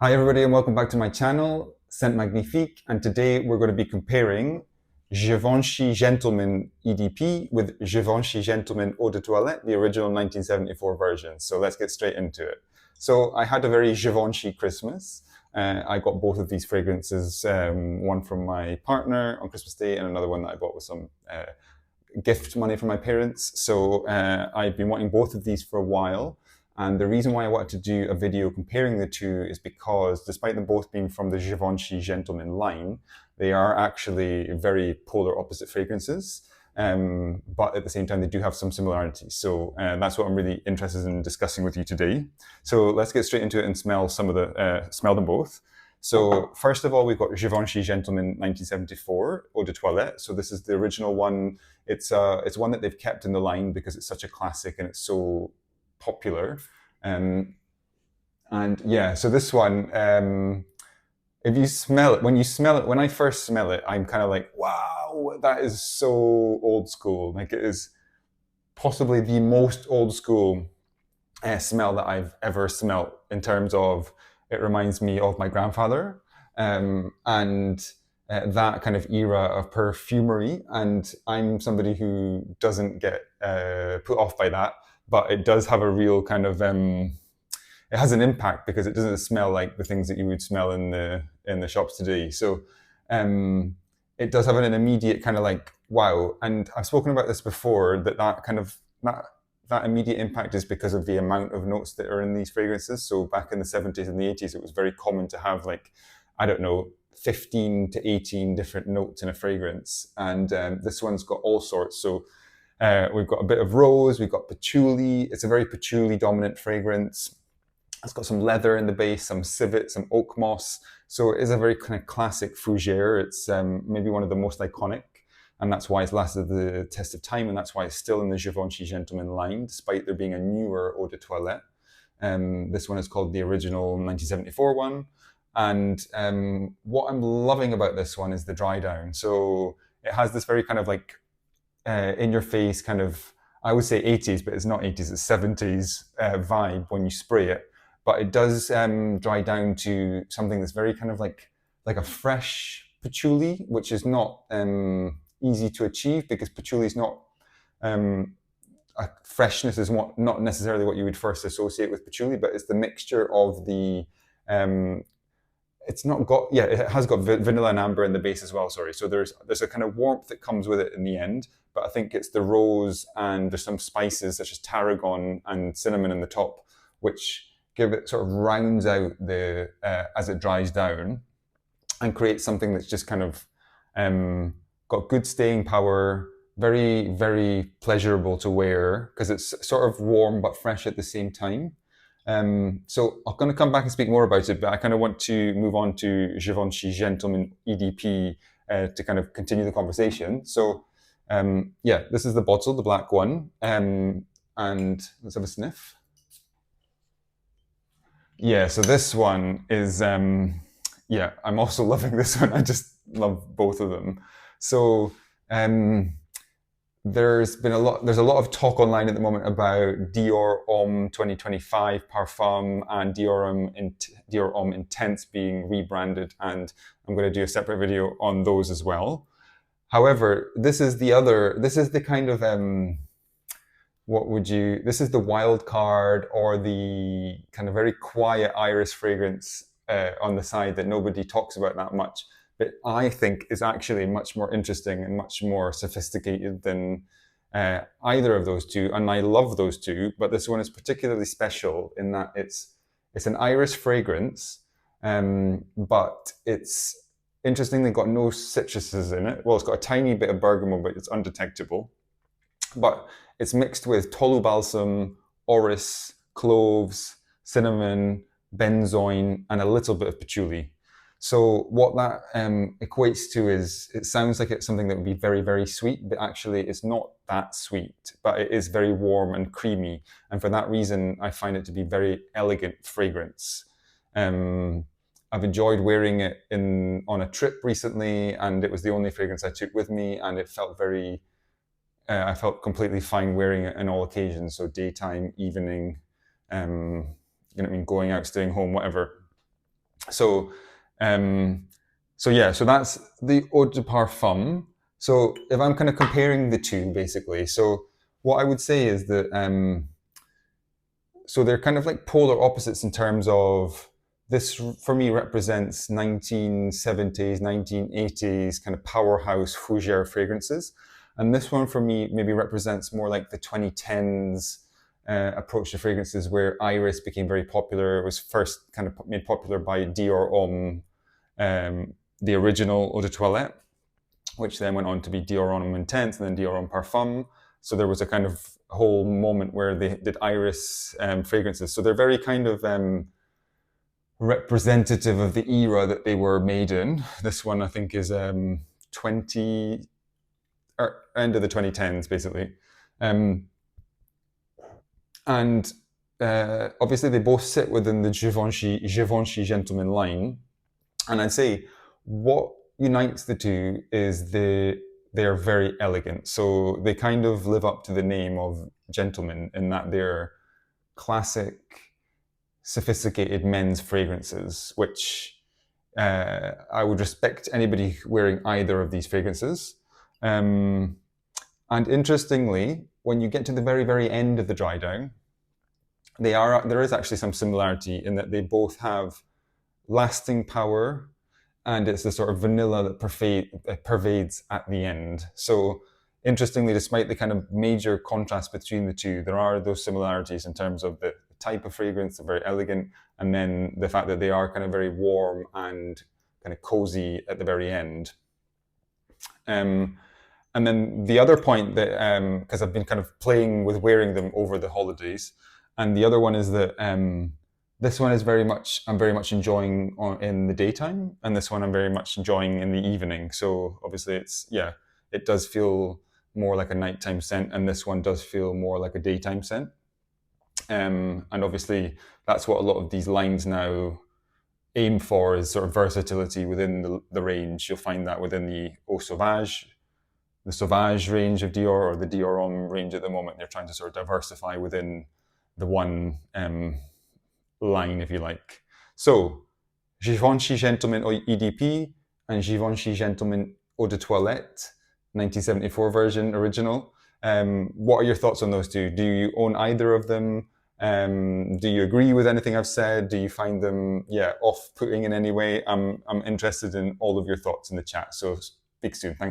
Hi everybody and welcome back to my channel, Scent Magnifique, and today we're going to be comparing Givenchy Gentleman EDP with Givenchy Gentleman Eau de Toilette, the original 1974 version. So let's get straight into it. So I had a very Givenchy Christmas. I got both of these fragrances, one from my partner on Christmas Day and another one that I bought with some gift money from my parents. So I've been wanting both of these for a while. And the reason why I wanted to do a video comparing the two is because despite them both being from the Givenchy Gentleman line, they are actually very polar opposite fragrances. But at the same time, they do have some similarities. So that's what I'm really interested in discussing with you today. So let's get straight into it and smell smell them both. So first of all, we've got Givenchy Gentleman 1974 Eau de Toilette. So this is the original one. It's one that they've kept in the line because it's such a classic and it's so popular. And yeah, so this one, if you smell it, when I first smell it, I'm kind of like, wow, that is so old school. Like it is possibly the most old school smell that I've ever smelt in terms of it reminds me of my grandfather and that kind of era of perfumery. And I'm somebody who doesn't get put off by that, but it does have a real kind of it has an impact because it doesn't smell like the things that you would smell in the shops today. So it does have an immediate kind of like wow. And I've spoken about this before that immediate impact is because of the amount of notes that are in these fragrances. So back in the 70s and the 80s, it was very common to have like, I don't know, 15 to 18 different notes in a fragrance. And this one's got all sorts. So we've got a bit of rose, we've got patchouli. It's a very patchouli dominant fragrance. It's got some leather in the base, some civet, some oak moss. So it is a very kind of classic fougere. It's maybe one of the most iconic. And that's why it's lasted the test of time, and that's why it's still in the Givenchy Gentleman line, despite there being a newer Eau de Toilette. This one is called the original 1974 one. And what I'm loving about this one is the dry down. So it has this very kind of like in your face kind of, I would say 80s, but it's not 80s, it's 70s vibe when you spray it. But it does dry down to something that's very kind of like a fresh patchouli, which is not easy to achieve because patchouli is not freshness is not necessarily what you would first associate with patchouli, but it's the mixture of the it's not got it has got vanilla and amber in the base as well. Sorry, so there's a kind of warmth that comes with it in the end, but I think it's the rose and there's some spices such as tarragon and cinnamon in the top, which give it sort of rounds out the as it dries down and creates something that's just kind of got good staying power, very, very pleasurable to wear because it's sort of warm but fresh at the same time. So I'm going to come back and speak more about it, but I kind of want to move on to Givenchy Gentleman EDP to kind of continue the conversation. So yeah, this is the bottle, the black one, and let's have a sniff. Yeah, so this one is, yeah, I'm also loving this one. I just love both of them. So there's a lot of talk online at the moment about Dior Homme 2025 Parfum and Dior Homme Intense being rebranded, and I'm going to do a separate video on those as well. However, this is the kind of this is the wild card or the kind of very quiet iris fragrance on the side that nobody talks about that much, but I think is actually much more interesting and much more sophisticated than either of those two. And I love those two, but this one is particularly special in that it's an iris fragrance, but it's interestingly got no citruses in it. Well, it's got a tiny bit of bergamot, but it's undetectable. But it's mixed with tolu balsam, orris, cloves, cinnamon, benzoin, and a little bit of patchouli. So what that equates to is, it sounds like it's something that would be very, very sweet, but actually it's not that sweet, but it is very warm and creamy. And for that reason, I find it to be very elegant fragrance. I've enjoyed wearing it on a trip recently, and it was the only fragrance I took with me, and it felt I felt completely fine wearing it on all occasions. So daytime, evening, you know what I mean, going out, staying home, whatever. So, um, so that's the Eau de Parfum. So if I'm kind of comparing the two, basically, so what I would say is that so they're kind of like polar opposites in terms of this for me represents 1970s, 1980s kind of powerhouse fougere fragrances, and this one for me maybe represents more like the 2010s approach to fragrances where Iris became very popular. It was first kind of made popular by Dior Homme, the original Eau de Toilette, which then went on to be Dior Homme Intense and then Dior Homme Parfum. So there was a kind of whole moment where they did Iris fragrances. So they're very kind of representative of the era that they were made in. This one I think is 20 or end of the 2010s basically. And obviously they both sit within the Givenchy Gentleman line. And I'd say what unites the two is they're very elegant. So they kind of live up to the name of gentlemen in that they're classic, sophisticated men's fragrances, which I would respect anybody wearing either of these fragrances. And interestingly, when you get to the very, very end of the dry down, there is actually some similarity in that they both have lasting power, and it's the sort of vanilla that pervades at the end. So interestingly, despite the kind of major contrast between the two, there are those similarities in terms of the type of fragrance, they're very elegant, and then the fact that they are kind of very warm and kind of cozy at the very end. And then the other point that, because I've been kind of playing with wearing them over the holidays, and the other one is that this one is I'm very much enjoying in the daytime, and this one I'm very much enjoying in the evening. So obviously it does feel more like a nighttime scent, and this one does feel more like a daytime scent. And obviously that's what a lot of these lines now aim for, is sort of versatility within the range. You'll find that within the Eau Sauvage, the Sauvage range of Dior, or the Dior Homme range at the moment. They're trying to sort of diversify within the one line, if you like. So, Givenchy Gentleman EDP and Givenchy Gentleman Eau de Toilette, 1974 version original. What are your thoughts on those two? Do you own either of them? Do you agree with anything I've said? Do you find them, off-putting in any way? I'm interested in all of your thoughts in the chat. So speak soon. Thanks.